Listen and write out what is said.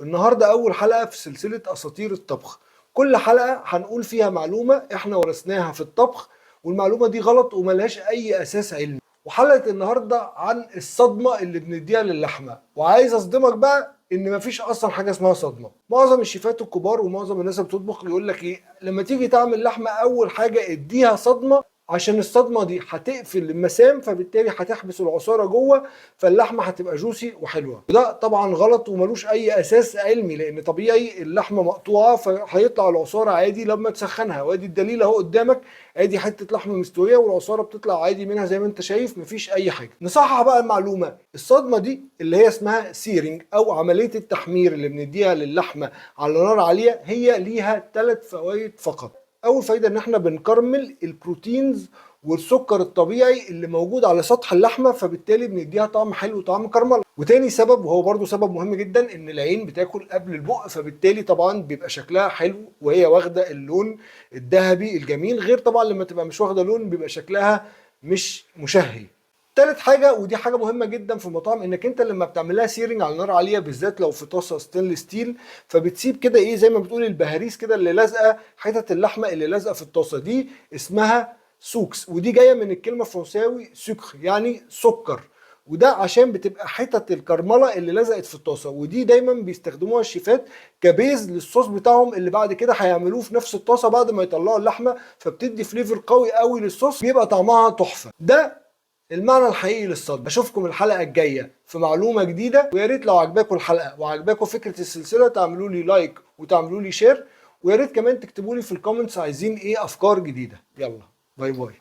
النهارده أول حلقة في سلسلة أساطير الطبخ. كل حلقة هنقول فيها معلومة احنا ورثناها في الطبخ، والمعلومة دي غلط وملهاش أي أساس علمي. وحلقة النهارده عن الصدمة اللي بنديها للحمة، وعايز أصدمك بقى إن مفيش أصلا حاجة اسمها صدمة. معظم الشيفات الكبار ومعظم الناس اللي بتطبخ يقول لك إيه لما تيجي تعمل لحمة، أول حاجة اديها صدمة، عشان الصدمة دي هتقفل المسام، فبالتالي هتحبس العصارة جوه، فاللحمة هتبقى جوسي وحلوة. وده طبعا غلط وملوش أي أساس علمي، لأن طبيعي اللحمة مقطوعة فهيطلع العصارة عادي لما تسخنها، وادي الدليل أهو قدامك، ادي حتة لحمة مستوية والعصارة بتطلع عادي منها زي ما أنت شايف، مفيش أي حاجة. نصحح بقى المعلومة، الصدمة دي اللي هي اسمها سيرنج أو عملية التحمير اللي بنديها للحمة على نار عالية، هي ليها 3 فوائد فقط. اول فايده ان احنا بنكرمل البروتينز والسكر الطبيعي اللي موجود على سطح اللحمه، فبالتالي بنديها طعم حلو وطعم كرمله. وتاني سبب وهو برضو سبب مهم جدا، ان العين بتاكل قبل البق، فبالتالي طبعا بيبقى شكلها حلو وهي واخده اللون الذهبي الجميل، غير طبعا لما تبقى مش واخده لون بيبقى شكلها مش مشهي. تالت حاجه ودي حاجه مهمه جدا في المطاعم، انك انت لما بتعملها سيرنج على نار عاليه، بالذات لو في طاسه ستانلس ستيل، فبتسيب كده ايه زي ما بتقول البهاريس كده اللي لازقه، حتت اللحمه اللي لازقه في الطاسه دي اسمها سوكس، ودي جايه من الكلمه الفرنساوي سكر يعني سكر. وده عشان بتبقى حتت الكرمله اللي لزقت في الطاسه، ودي دايما بيستخدموها الشيفات كبيز للصوص بتاعهم اللي بعد كده هيعملوه في نفس الطاسه بعد ما يطلعوا اللحمه، فبتدي فليفر قوي قوي للصوص، بيبقى طعمها تحفه. ده المعنى الحقيقي للصدمة. اشوفكم الحلقة الجاية في معلومة جديدة، ويا ريت لو عجباكم الحلقة وعجباكم فكرة السلسلة تعملوا لي لايك وتعملوا لي شير، ويا ريت كمان تكتبوا لي في الكومنتس عايزين ايه افكار جديدة. يلا باي باي.